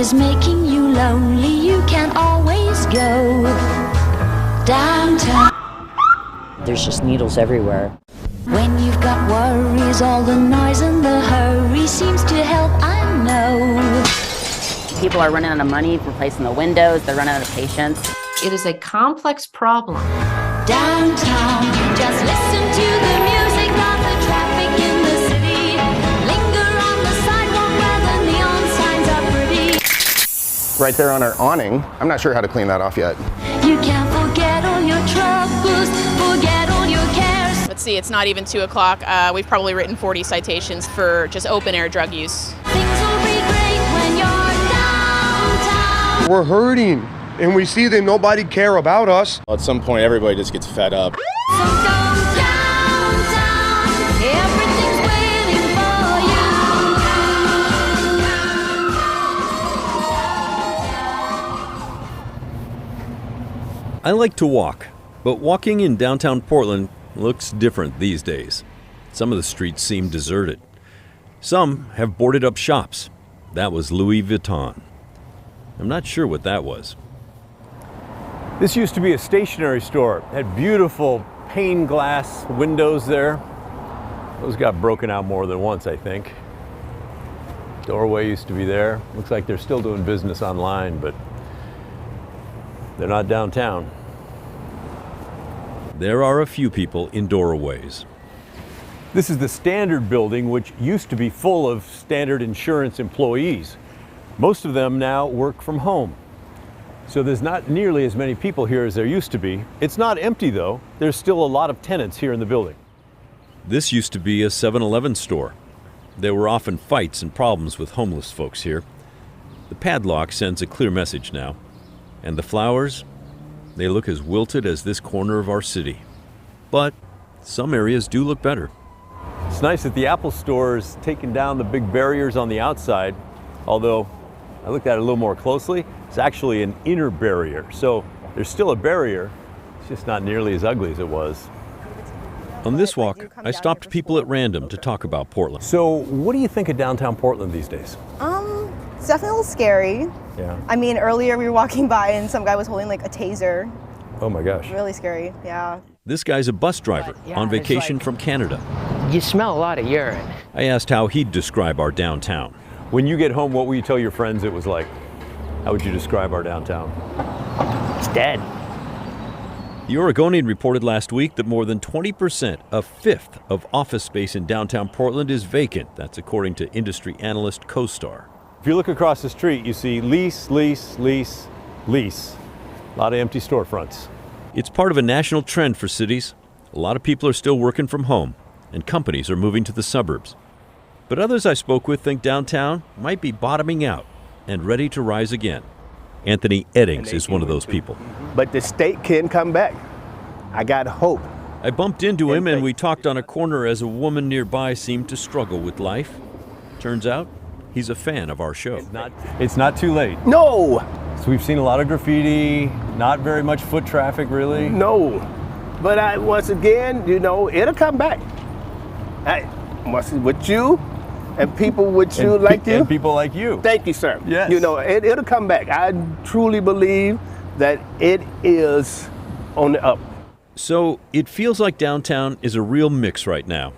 is making you lonely, you can always go downtown. There's just needles everywhere. When you've got worries, all the noise and the hurry seems to help, I know. People are running out of money replacing the windows, they're running out of patience. It is a complex problem. Downtown, just listen to the music, not the traffic in the city. Linger on the sidewalk where the neon signs are pretty. Right there on our awning, I'm not sure how to clean that off yet. You can't forget all your troubles, forget all your cares. Let's see, it's not even 2 o'clock. We've probably written 40 citations for just open air drug use. Things will be great when you're downtown. We're hurting, and we see that nobody care about us. At some point, everybody just gets fed up. So go downtown, everything's waiting for you. I like to walk, but walking in downtown Portland looks different these days. Some of the streets seem deserted. Some have boarded up shops. That was Louis Vuitton. I'm not sure what that was. This used to be a stationery store. It had beautiful pane glass windows there. Those got broken out more than once, I think. Doorway used to be there. Looks like they're still doing business online, but they're not downtown. There are a few people in doorways. This is the Standard building, which used to be full of Standard Insurance employees. Most of them now work from home. So there's not nearly as many people here as there used to be. It's not empty though. There's still a lot of tenants here in the building. This used to be a 7-Eleven store. There were often fights and problems with homeless folks here. The padlock sends a clear message now. And the flowers, they look as wilted as this corner of our city. But some areas do look better. It's nice that the Apple store is taking down the big barriers on the outside, although I looked at it a little more closely. It's actually an inner barrier. So there's still a barrier. It's just not nearly as ugly as it was. On this walk, I stopped people at random to talk about Portland. So what do you think of downtown Portland these days? It's definitely a little scary. Yeah. I mean, earlier we were walking by and some guy was holding like a taser. Oh my gosh. Really scary, yeah. This guy's a bus driver on vacation from Canada. You smell a lot of urine. I asked how he'd describe our downtown. When you get home, what will you tell your friends it was like? How would you describe our downtown? It's dead. The Oregonian reported last week that more than 20%, a fifth of office space in downtown Portland is vacant. That's according to industry analyst CoStar. If you look across the street, you see lease, lease, lease, lease. A lot of empty storefronts. It's part of a national trend for cities. A lot of people are still working from home, and companies are moving to the suburbs. But others I spoke with think downtown might be bottoming out and ready to rise again. Anthony Eddings is one of those people. But the state can come back. I got hope. I bumped into him and we talked on a corner as a woman nearby seemed to struggle with life. Turns out, he's a fan of our show. It's not too late. No! So we've seen a lot of graffiti, not very much foot traffic really. No. But once again, it'll come back. With you and people with you like you. And people like you. Thank you, sir. Yes. It'll come back. I truly believe that it is on the up. So it feels like downtown is a real mix right now.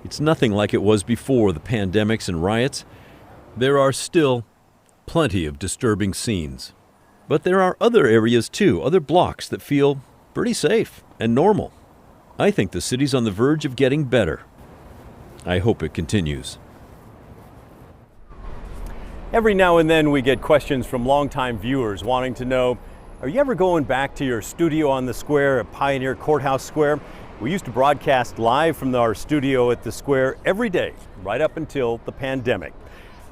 It's nothing like it was before the pandemics and riots. There are still plenty of disturbing scenes. But there are other areas too, other blocks that feel pretty safe and normal. I think the city's on the verge of getting better. I hope it continues. Every now and then we get questions from longtime viewers wanting to know, are you ever going back to your studio on the square at Pioneer Courthouse Square? We used to broadcast live from our studio at the square every day, right up until the pandemic.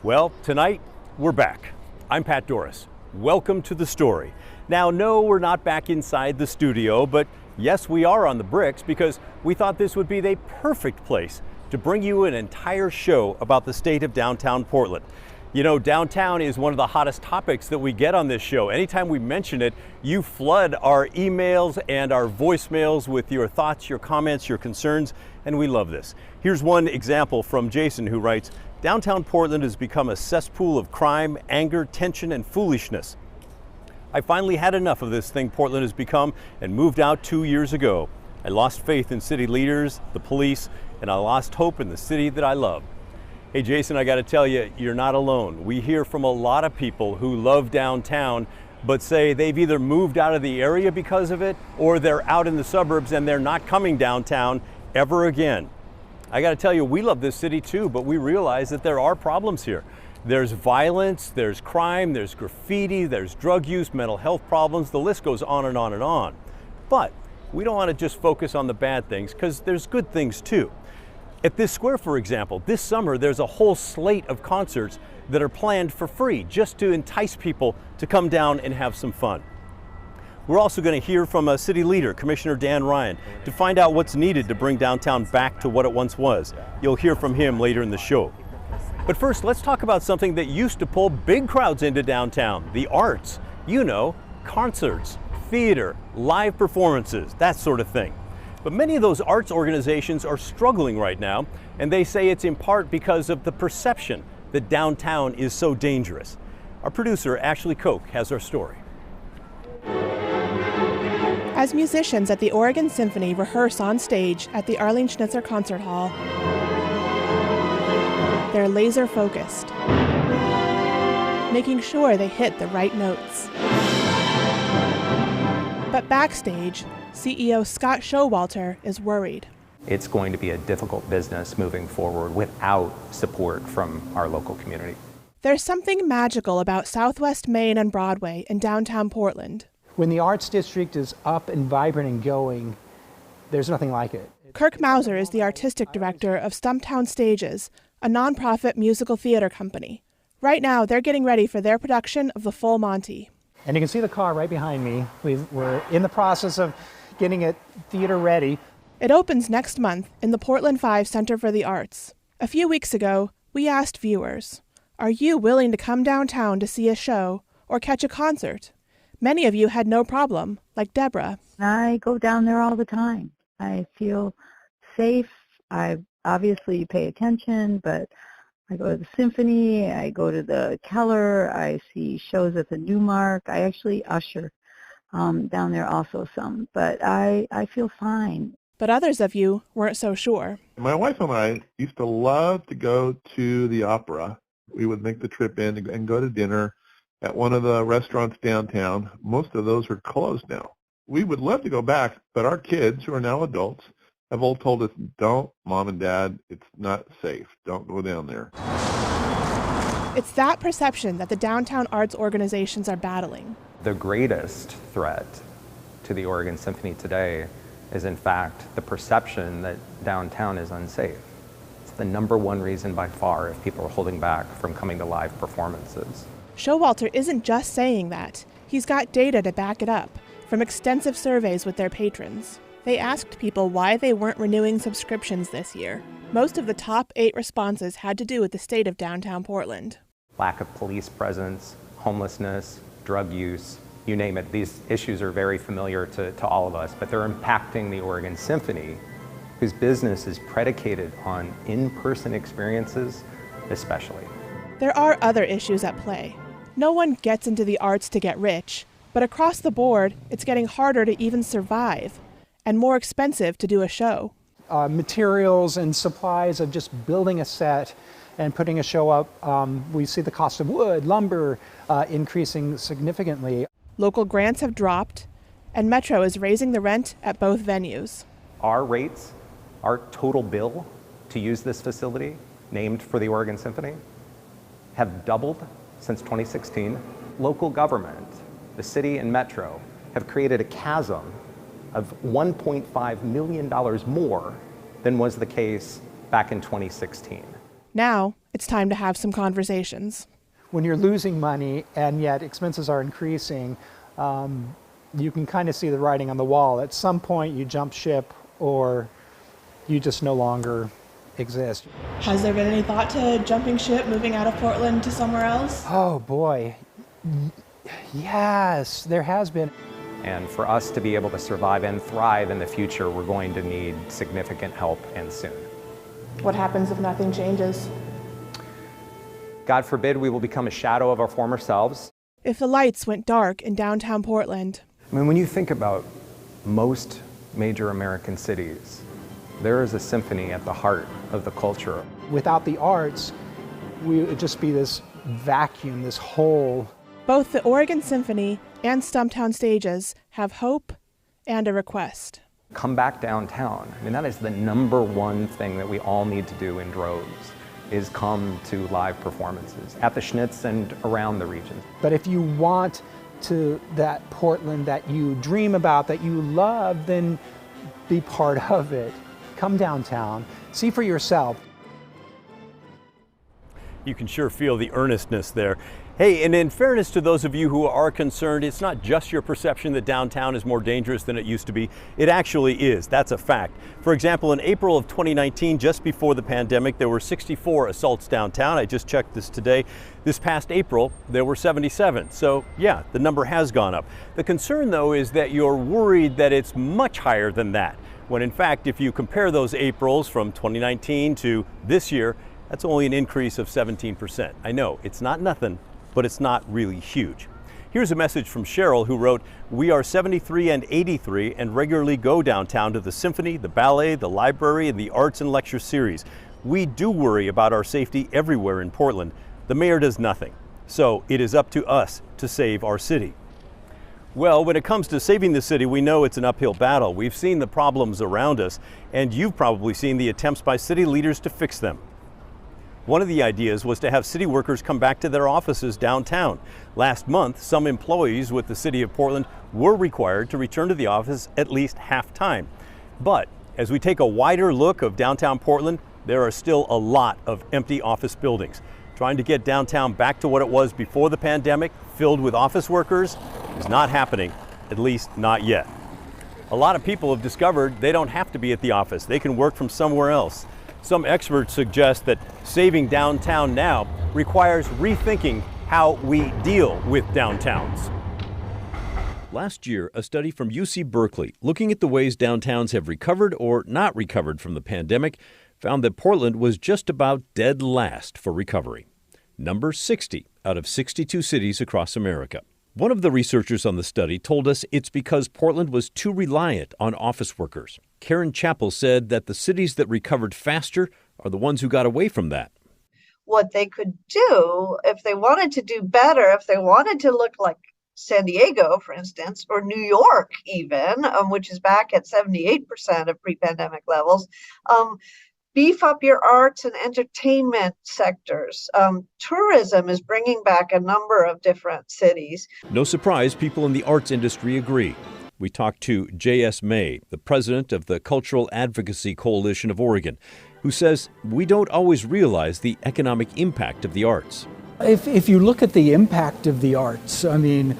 Well, tonight we're back. I'm Pat Doris. Welcome to The Story. Now, no, we're not back inside the studio, but yes, we are on the bricks because we thought this would be the perfect place to bring you an entire show about the state of downtown Portland. You know, downtown is one of the hottest topics that we get on this show. Anytime we mention it, you flood our emails and our voicemails with your thoughts, your comments, your concerns, and we love this. Here's one example from Jason, who writes, "Downtown Portland has become a cesspool of crime, anger, tension, and foolishness. I finally had enough of this thing Portland has become and moved out 2 years ago. I lost faith in city leaders, the police, and I lost hope in the city that I love." Hey Jason, I got to tell you, you're not alone. We hear from a lot of people who love downtown, but say they've either moved out of the area because of it, or they're out in the suburbs and they're not coming downtown ever again. I got to tell you, we love this city too, but we realize that there are problems here. There's violence, there's crime, there's graffiti, there's drug use, mental health problems, the list goes on and on and on. But we don't want to just focus on the bad things, because there's good things too. At this square, for example, this summer there's a whole slate of concerts that are planned for free, just to entice people to come down and have some fun. We're also going to hear from a city leader, Commissioner Dan Ryan, to find out what's needed to bring downtown back to what it once was. You'll hear from him later in the show. But first, let's talk about something that used to pull big crowds into downtown, the arts. You know, concerts, theater, live performances, that sort of thing. But many of those arts organizations are struggling right now, and they say it's in part because of the perception that downtown is so dangerous. Our producer, Ashley Koch, has our story. As musicians at the Oregon Symphony rehearse on stage at the Arlene Schnitzer Concert Hall, they're laser focused, making sure they hit the right notes. But backstage, CEO Scott Showalter is worried. It's going to be a difficult business moving forward without support from our local community. There's something magical about Southwest Main and Broadway in downtown Portland. When the Arts District is up and vibrant and going, there's nothing like it. Kirk Mauser is the artistic director of Stumptown Stages, a nonprofit musical theater company. Right now, they're getting ready for their production of The Full Monty. And you can see the car right behind me. We're in the process of getting it theater ready. It opens next month in the Portland 5 Center for the Arts. A few weeks ago, we asked viewers, are you willing to come downtown to see a show or catch a concert? Many of you had no problem, like Deborah. I go down there all the time. I feel safe. I obviously pay attention, but I go to the Symphony, I go to the Keller, I see shows at the Newmark. I actually usher down there also some, but I feel fine. But others of you weren't so sure. My wife and I used to love to go to the opera. We would make the trip in and go to dinner at one of the restaurants downtown. Most of those are closed now. We would love to go back, but our kids, who are now adults, have all told us, don't, Mom and Dad, it's not safe. Don't go down there. It's that perception that the downtown arts organizations are battling. The greatest threat to the Oregon Symphony today is, in fact, the perception that downtown is unsafe. It's the #1 reason by far if people are holding back from coming to live performances. Showalter isn't just saying that. He's got data to back it up from extensive surveys with their patrons. They asked people why they weren't renewing subscriptions this year. Most of the top 8 responses had to do with the state of downtown Portland. Lack of police presence, homelessness, drug use, you name it. These issues are very familiar to all of us, but they're impacting the Oregon Symphony, whose business is predicated on in-person experiences, especially. There are other issues at play. No one gets into the arts to get rich, but across the board, it's getting harder to even survive and more expensive to do a show. Materials and supplies of just building a set and putting a show up, we see the cost of wood, lumber increasing significantly. Local grants have dropped, and Metro is raising the rent at both venues. Our rates, our total bill to use this facility, named for the Oregon Symphony, have doubled since 2016. Local government, the city and Metro, have created a chasm of $1.5 million more than was the case back in 2016. Now, it's time to have some conversations. When you're losing money and yet expenses are increasing, you can kind of see the writing on the wall. At some point you jump ship or you just no longer exist. Has there been any thought to jumping ship, moving out of Portland to somewhere else? Oh boy, yes, there has been. And for us to be able to survive and thrive in the future, we're going to need significant help, and soon. What happens if nothing changes? God forbid we will become a shadow of our former selves. If the lights went dark in downtown Portland? I mean, when you think about most major American cities, there is a symphony at the heart of the culture. Without the arts, we would just be this vacuum, this hole. Both the Oregon Symphony and Stumptown stages have hope and a request. Come back downtown. I mean, that is the number one thing that we all need to do in droves, is come to live performances at the Schnitz and around the region. But if you want to that Portland that you dream about, that you love, then be part of it. Come downtown, see for yourself. You can sure feel the earnestness there. Hey, and in fairness to those of you who are concerned, it's not just your perception that downtown is more dangerous than it used to be. It actually is. That's a fact. For example, in April of 2019, just before the pandemic, there were 64 assaults downtown. I just checked this today. This past April, there were 77. So yeah, the number has gone up. The concern, though, is that you're worried that it's much higher than that, when in fact, if you compare those Aprils from 2019 to this year, that's only an increase of 17%. I know, it's not nothing, but it's not really huge. Here's a message from Cheryl, who wrote, "We are 73 and 83 and regularly go downtown to the symphony, the ballet, the library, and the arts and lecture series. We do worry about our safety everywhere in Portland. The mayor does nothing. So it is up to us to save our city." Well, when it comes to saving the city, we know it's an uphill battle. We've seen the problems around us, and you've probably seen the attempts by city leaders to fix them. One of the ideas was to have city workers come back to their offices downtown. Last month, some employees with the city of Portland were required to return to the office at least half-time. But as we take a wider look of downtown Portland, there are still a lot of empty office buildings. Trying to get downtown back to what it was before the pandemic, filled with office workers, is not happening, at least not yet. A lot of people have discovered they don't have to be at the office. They can work from somewhere else. Some experts suggest that saving downtown now requires rethinking how we deal with downtowns. Last year, a study from UC Berkeley, looking at the ways downtowns have recovered or not recovered from the pandemic, found that Portland was just about dead last for recovery. Number 60 out of 62 cities across America. One of the researchers on the study told us it's because Portland was too reliant on office workers. Karen Chappell said that the cities that recovered faster are the ones who got away from that. What they could do if they wanted to do better, if they wanted to look like San Diego, for instance, or New York even, which is back at 78% of pre-pandemic levels, beef up your arts and entertainment sectors. Tourism is bringing back a number of different cities. No surprise, people in the arts industry agree. We talked to J.S. May, the president of the Cultural Advocacy Coalition of Oregon, who says we don't always realize the economic impact of the arts. If you look at the impact of the arts, I mean,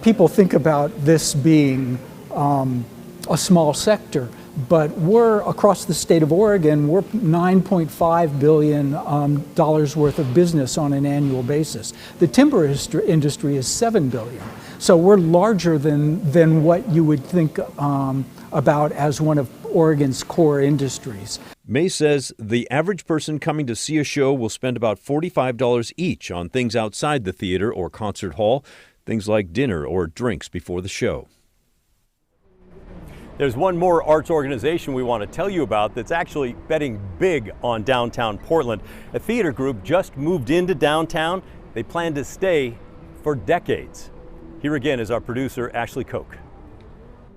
people think about this being a small sector, but we're across the state of Oregon, we're $9.5 billion worth of business on an annual basis. The timber industry is $7 billion. So we're larger than what you would think about as one of Oregon's core industries. May says the average person coming to see a show will spend about $45 each on things outside the theater or concert hall, things like dinner or drinks before the show. There's one more arts organization we want to tell you about that's actually betting big on downtown Portland. A theater group just moved into downtown. They plan to stay for decades. Here again is our producer, Ashley Koch.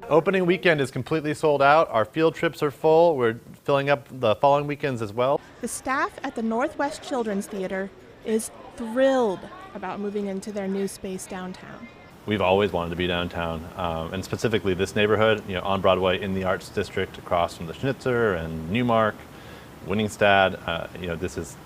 Opening weekend is completely sold out. Our field trips are full. We're filling up the following weekends as well. The staff at the Northwest Children's Theater is thrilled about moving into their new space downtown. We've always wanted to be downtown, and specifically this neighborhood, on Broadway in the Arts District across from the Schnitzer and Newmark, Winningstad. This is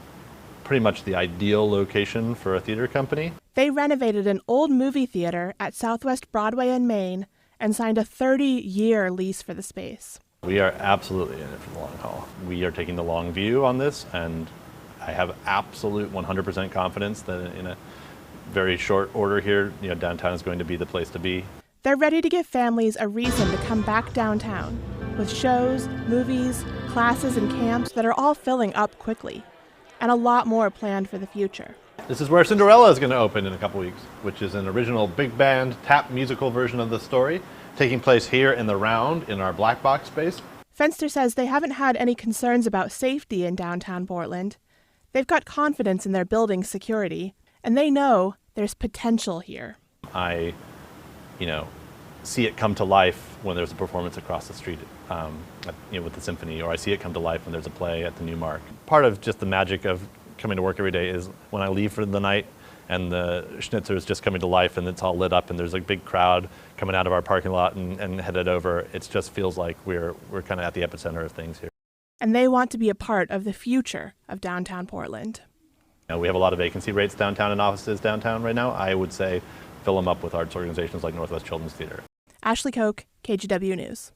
pretty much the ideal location for a theater company. They renovated an old movie theater at Southwest Broadway and Main and signed a 30-year lease for the space. We are absolutely in it for the long haul. We are taking the long view on this, and I have absolute 100% confidence that in a very short order here, downtown is going to be the place to be. They're ready to give families a reason to come back downtown, with shows, movies, classes, and camps that are all filling up quickly, and a lot more planned for the future. This is where Cinderella is going to open in a couple weeks, which is an original big band tap musical version of the story, taking place here in the Round in our black box space. Fenster says they haven't had any concerns about safety in downtown Portland. They've got confidence in their building's security, and they know there's potential here. I, see it come to life when there's a performance across the street, with the symphony, or I see it come to life when there's a play at the Newmark. Part of just the magic of coming to work every day is when I leave for the night and the Schnitzer is just coming to life and it's all lit up and there's a big crowd coming out of our parking lot and headed over. It just feels like we're kind of at the epicenter of things here. And they want to be a part of the future of downtown Portland. We have a lot of vacancy rates downtown and offices downtown right now. I would say fill them up with arts organizations like Northwest Children's Theater. Ashley Koch, KGW News.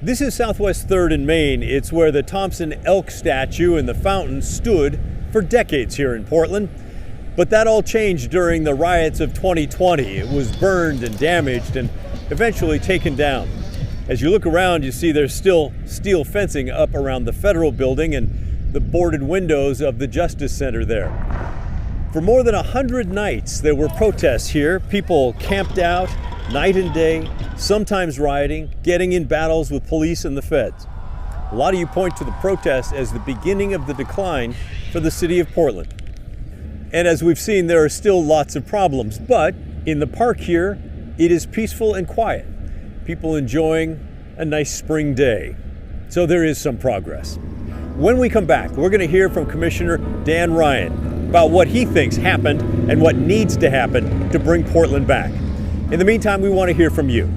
This is Southwest 3rd in Maine. It's where the Thompson elk statue and the fountain stood for decades here in Portland. But that all changed during the riots of 2020. It was burned and damaged and eventually taken down. As you look around, you see there's still steel fencing up around the federal building and the boarded windows of the Justice Center there. For more than 100 nights, there were protests here. People camped out night and day, sometimes rioting, getting in battles with police and the feds. A lot of you point to the protests as the beginning of the decline for the city of Portland. And as we've seen, there are still lots of problems, but in the park here, it is peaceful and quiet. People enjoying a nice spring day. So there is some progress. When we come back, we're going to hear from Commissioner Dan Ryan about what he thinks happened and what needs to happen to bring Portland back. In the meantime, we want to hear from you.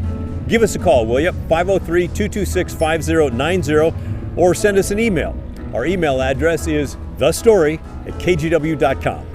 Give us a call, will you? 503-226-5090, or send us an email. Our email address is thestory@kgw.com.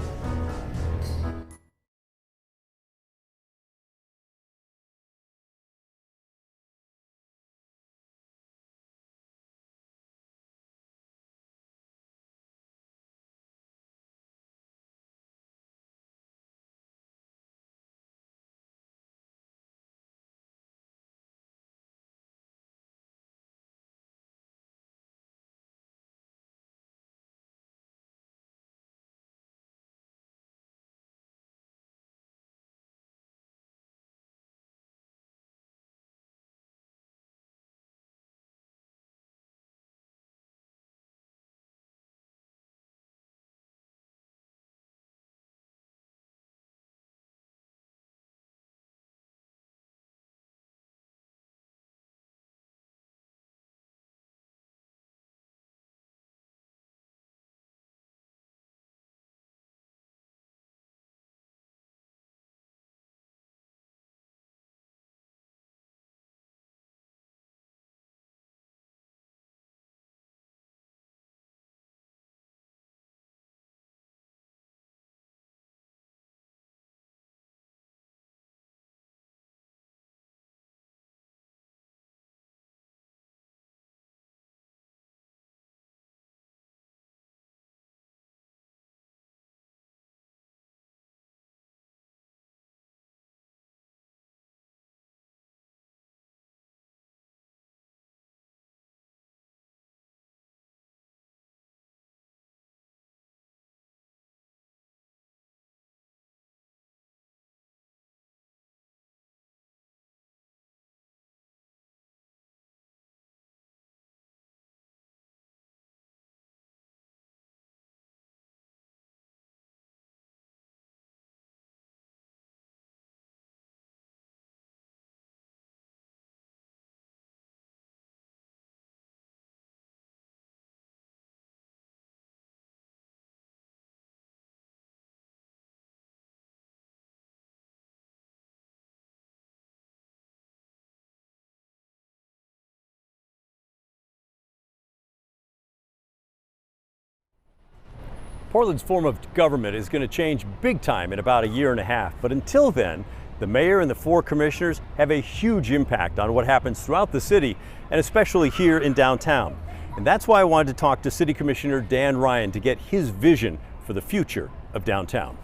Portland's form of government is going to change big time in about a year and a half. But until then, The mayor and the 4 commissioners have a huge impact on what happens throughout the city, and especially here in downtown. And that's why I wanted to talk to City Commissioner Dan Ryan to get his vision for the future of downtown.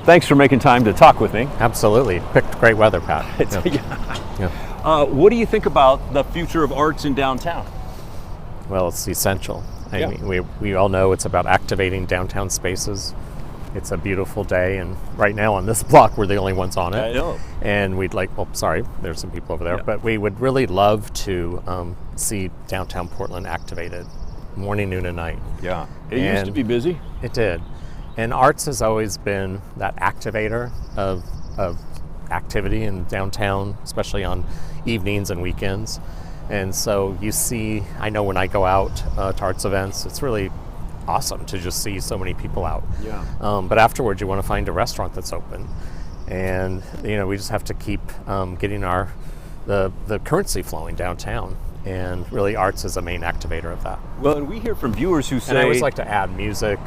Thanks for making time to talk with me. Absolutely. Picked great weather, Pat. What do you think about the future of arts in downtown? Well, it's essential. I mean, we all know it's about activating downtown spaces. It's a beautiful day, and right now on this block, we're the only ones on it. I know. And we'd like, oh, sorry, there's some people over there, but we would really love to see downtown Portland activated morning, noon, and night. Yeah. It used to be busy. It did. And arts has always been that activator of activity in downtown, especially on evenings and weekends. And so you see, I know when I go out to arts events, it's really awesome to just see so many people out. Yeah. But afterwards, you want to find a restaurant that's open. And, you know, we just have to keep getting the currency flowing downtown. And really arts is a main activator of that. Well, and we hear from viewers who say... And I always like to add music,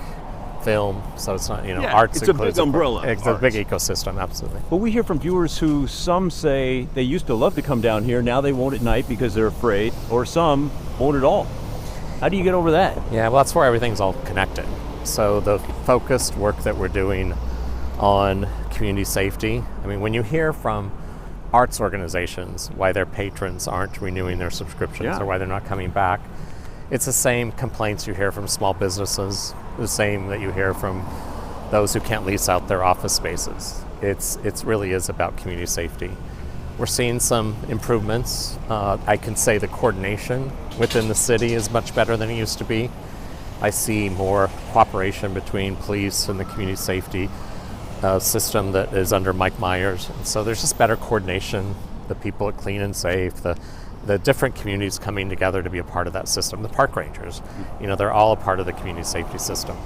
film, so it's not, you know, arts it's a big umbrella. It's a big ecosystem, absolutely. But we hear from viewers who some say they used to love to come down here, now they won't at night because they're afraid, or some won't at all. How do you get over that? Yeah, well, that's where everything's all connected. So the focused work that we're doing on community safety, I mean, when you hear from arts organizations why their patrons aren't renewing their subscriptions or why they're not coming back, it's the same complaints you hear from small businesses, the same that you hear from those who can't lease out their office spaces. It really is about community safety. We're seeing some improvements. I can say the coordination within the city is much better than it used to be. I see more cooperation between police and the community safety system that is under Mike Myers. So there's just better coordination, the people at Clean and Safe, the different communities coming together to be a part of that system. The park rangers, you know, they're all a part of the community safety system.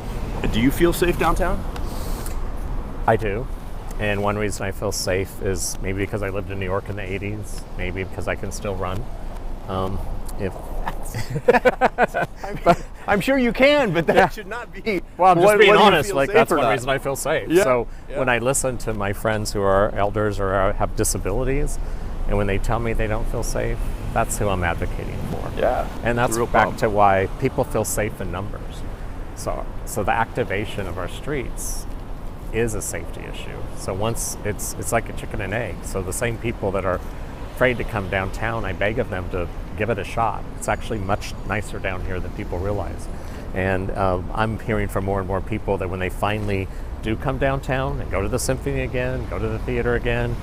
Do you feel safe downtown? I do. And one reason I feel safe is maybe because I lived in New York in the 80s, maybe because I can still run. I'm sure you can, but that should not be. Well, I'm just being honest. Like, that's one not. reason I feel safe. Yeah. So when I listen to my friends who are elders or have disabilities, and when they tell me they don't feel safe, that's who I'm advocating for. Yeah. And that's back to why people feel safe in numbers. So the activation of our streets is a safety issue. So once it's like a chicken and egg. So the same people that are afraid to come downtown, I beg of them to give it a shot. It's actually much nicer down here than people realize. And I'm hearing from more and more people that when they finally do come downtown and go to the symphony again, go to the theater again,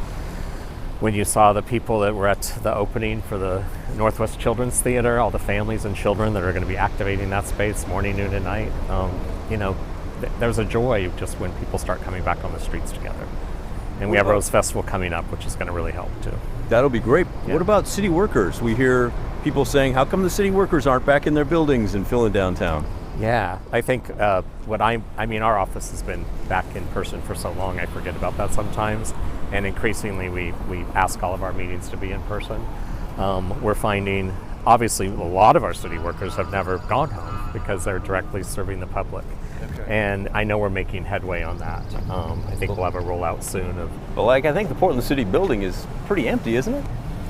when you saw the people that were at the opening for the Northwest Children's Theater, all the families and children that are going to be activating that space morning, noon, and night, you know, there's a joy just when people start coming back on the streets together. And we have Rose Festival coming up, which is going to really help too. That'll be great. Yeah. What about city workers? We hear people saying, how come the city workers aren't back in their buildings and filling downtown? Yeah, I think I mean, our office has been back in person for so long, I forget about that sometimes. And increasingly, we ask all of our meetings to be in person. We're finding, obviously, a lot of our city workers have never gone home because they're directly serving the public. Okay. And I know we're making headway on that. I think we'll have a rollout soon of. But like, I think the Portland City building is pretty empty, isn't it?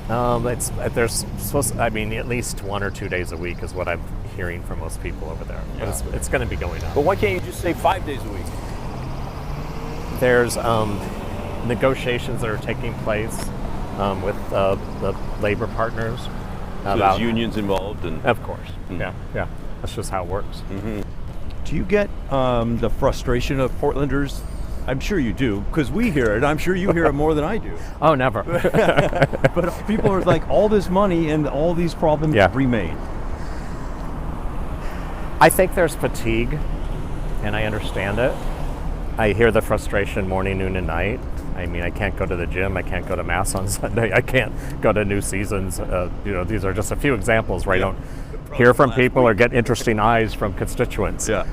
There's supposed to, I mean, at least 1 or 2 days a week is what I'm hearing from most people over there. Yeah. But it's going to be going up. But why can't you just say 5 days a week? There's negotiations that are taking place with the labor partners. So there's unions involved, and of course, yeah, that's just how it works. Mm-hmm. Do you get the frustration of Portlanders? I'm sure you do, because we hear it. I'm sure you hear it more than I do. Oh, never. But people are like, all this money and all these problems remain. I think there's fatigue, and I understand it. I hear the frustration morning, noon, and night. I mean, I can't go to the gym. I can't go to Mass on Sunday. I can't go to New Seasons. You know, these are just a few examples where I don't hear from people or get interesting eyes from constituents. Yeah.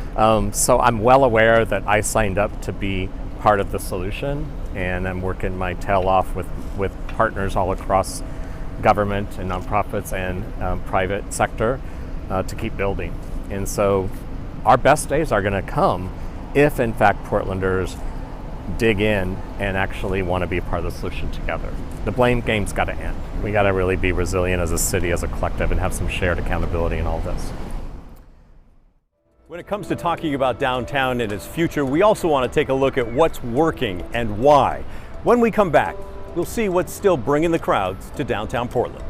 So I'm well aware that I signed up to be part of the solution, and I'm working my tail off with partners all across government and nonprofits and private sector to keep building. And so our best days are going to come if, in fact, Portlanders dig in and actually want to be a part of the solution together. The blame game's got to end. We got to really be resilient as a city, as a collective, and have some shared accountability in all this. When it comes to talking about downtown and its future, we also want to take a look at what's working and why. When we come back, we'll see what's still bringing the crowds to downtown Portland.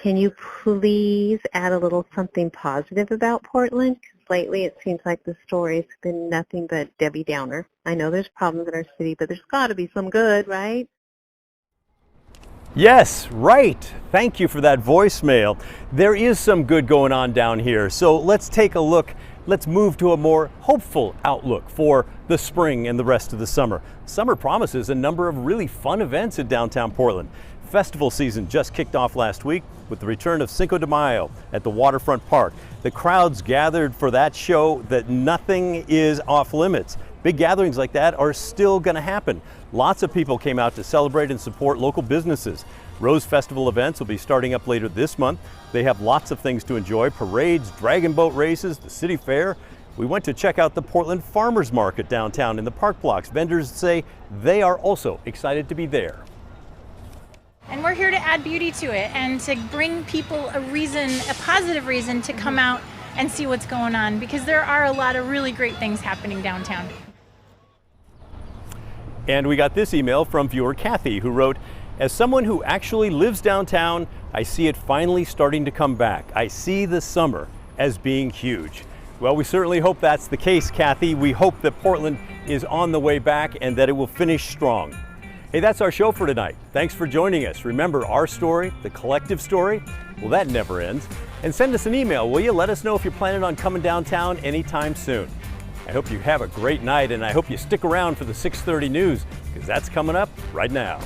Can you please add a little something positive about Portland? Because lately it seems like the story's been nothing but Debbie Downer. I know there's problems in our city, but there's got to be some good, right? Yes, right. Thank you for that voicemail. There is some good going on down here. So let's take a look. Let's move to a more hopeful outlook for the spring and the rest of the summer. Summer promises a number of really fun events in downtown Portland. Festival season just kicked off last week with the return of Cinco de Mayo at the Waterfront Park. The crowds gathered for that show that nothing is off limits. Big gatherings like that are still going to happen. Lots of people came out to celebrate and support local businesses. Rose Festival events will be starting up later this month. They have lots of things to enjoy: parades, dragon boat races, the city fair. We went to check out the Portland Farmers Market downtown in the park blocks. Vendors say they are also excited to be there. And we're here to add beauty to it and to bring people a reason, a positive reason to come out and see what's going on, because there are a lot of really great things happening downtown. And we got this email from viewer Kathy, who wrote, "As someone who actually lives downtown, I see it finally starting to come back. I see the summer as being huge." Well, we certainly hope that's the case, Kathy. We hope that Portland is on the way back and that it will finish strong. Hey, that's our show for tonight. Thanks for joining us. Remember, our story, the collective story, well, that never ends. And send us an email, will you? Let us know if you're planning on coming downtown anytime soon. I hope you have a great night, and I hope you stick around for the 6:30 news, because that's coming up right now.